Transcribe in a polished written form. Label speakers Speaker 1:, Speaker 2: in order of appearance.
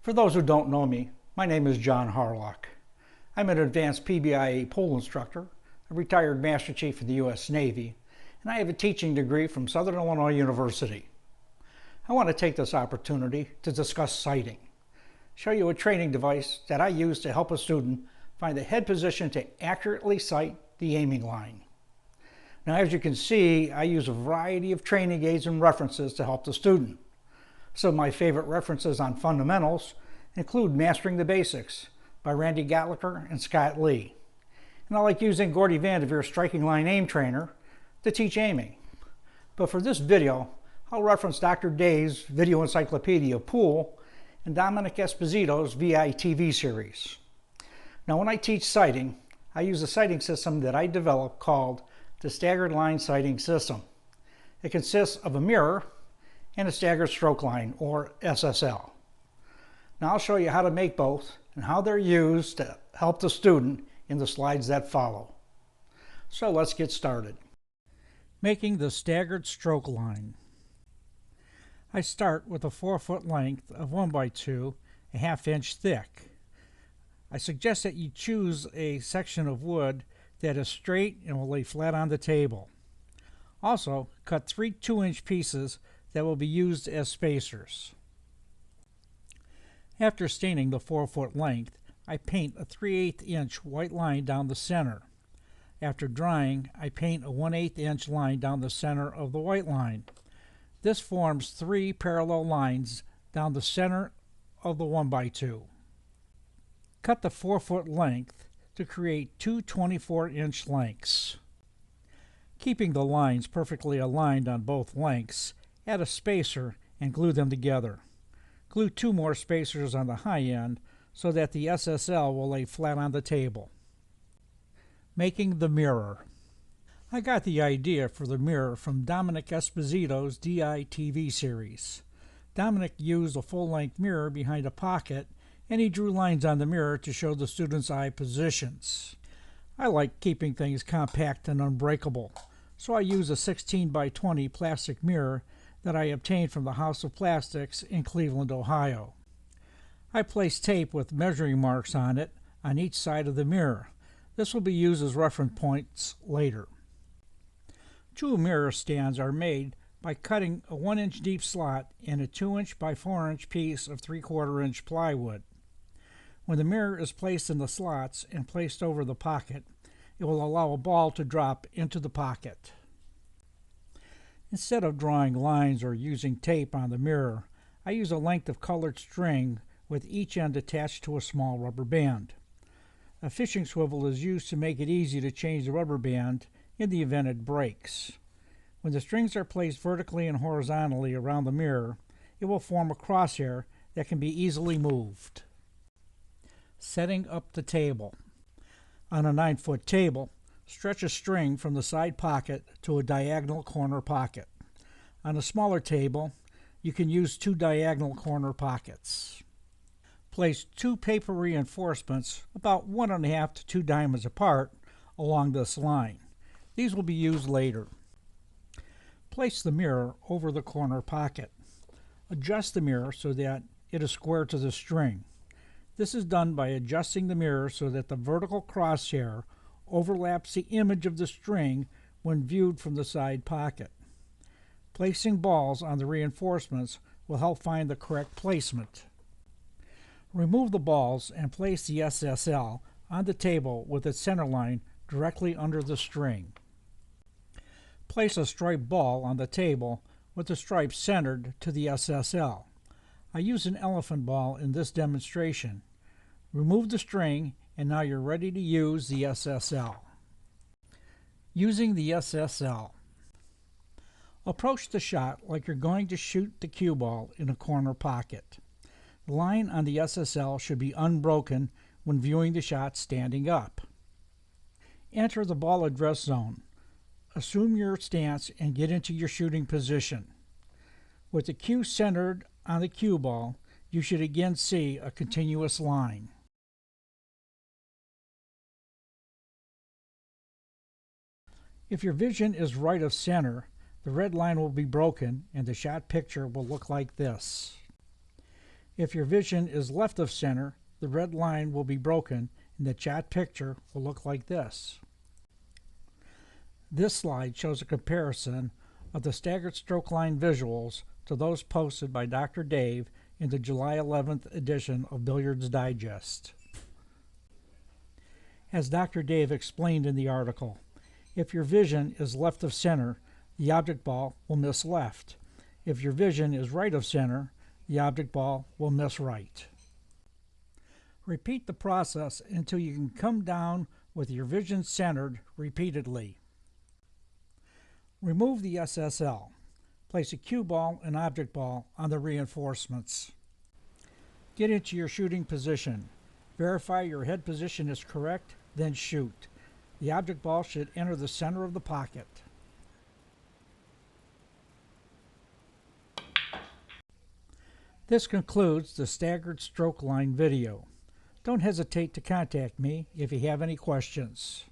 Speaker 1: For those who don't know me, my name is John Harlock. I'm an advanced PBIA pole instructor, a retired Master Chief of the U.S. Navy, and I have a teaching degree from Southern Illinois University. I want to take this opportunity to discuss sighting, show you a training device that I use to help a student find the head position to accurately sight the aiming line. Now, as you can see, I use a variety of training aids and references to help the student. Some of my favorite references on fundamentals include Mastering the Basics by Randy Gatlicker and Scott Lee. And I like using Gordy Vanderveer's Striking Line Aim Trainer to teach aiming. But for this video, I'll reference Dr. Day's Video Encyclopedia of Pool and Dominic Esposito's VI TV series. Now, when I teach sighting, I use a sighting system that I developed called the Staggered Line Sighting System. It consists of a mirror and a staggered stroke line, or SSL. Now I'll show you how to make both and how they're used to help the student in the slides that follow. So let's get started. Making the staggered stroke line. I start with a 4-foot length of 1x2, a 1/2 inch thick. I suggest that you choose a section of wood that is straight and will lay flat on the table. Also, cut 3 2-inch pieces that will be used as spacers. After staining the 4-foot length, I paint a 3/8 inch white line down the center. After drying, I paint a 1/8 inch line down the center of the white line. This forms 3 parallel lines down the center of the 1x2. Cut the 4-foot length to create 2 24-inch lengths. Keeping the lines perfectly aligned on both lengths, add a spacer and glue them together. Glue 2 more spacers on the high end so that the SSL will lay flat on the table. Making the mirror. I got the idea for the mirror from Dominic Esposito's DI TV series. Dominic used a full-length mirror behind a pocket, and he drew lines on the mirror to show the student's eye positions. I like keeping things compact and unbreakable, so I use a 16x20 plastic mirror that I obtained from the House of Plastics in Cleveland, Ohio. I place tape with measuring marks on it on each side of the mirror. This will be used as reference points later. 2 mirror stands are made by cutting a 1-inch deep slot in a 2-inch by 4-inch piece of 3/4 inch plywood. When the mirror is placed in the slots and placed over the pocket, it will allow a ball to drop into the pocket. Instead of drawing lines or using tape on the mirror, I use a length of colored string with each end attached to a small rubber band. A fishing swivel is used to make it easy to change the rubber band in the event it breaks. When the strings are placed vertically and horizontally around the mirror, it will form a crosshair that can be easily moved. Setting up the table. On a 9-foot table, stretch a string from the side pocket to a diagonal corner pocket. On a smaller table, you can use 2 diagonal corner pockets. Place 2 paper reinforcements about 1.5 to 2 diamonds apart along this line. These will be used later. Place the mirror over the corner pocket. Adjust the mirror so that it is square to the string. This is done by adjusting the mirror so that the vertical crosshair overlaps the image of the string when viewed from the side pocket. Placing balls on the reinforcements will help find the correct placement. Remove the balls and place the SSL on the table with its center line directly under the string. Place a striped ball on the table with the stripe centered to the SSL. I use an elephant ball in this demonstration. Remove the string and now you're ready to use the SSL. Using the SSL. Approach the shot like you're going to shoot the cue ball in a corner pocket. The line on the SSL should be unbroken when viewing the shot standing up. Enter the ball address zone. Assume your stance and get into your shooting position. With the cue centered on the cue ball, you should again see a continuous line. If your vision is right of center, the red line will be broken and the shot picture will look like this. If your vision is left of center, the red line will be broken and the chat picture will look like this. This slide shows a comparison of the staggered stroke line visuals to those posted by Dr. Dave in the July 11th edition of Billiards Digest. As Dr. Dave explained in the article, if your vision is left of center, the object ball will miss left. If your vision is right of center, the object ball will miss right. Repeat the process until you can come down with your vision centered repeatedly. Remove the SSL. Place a cue ball and object ball on the reinforcements. Get into your shooting position. Verify your head position is correct, then shoot. The object ball should enter the center of the pocket. This concludes the staggered stroke line video. Don't hesitate to contact me if you have any questions.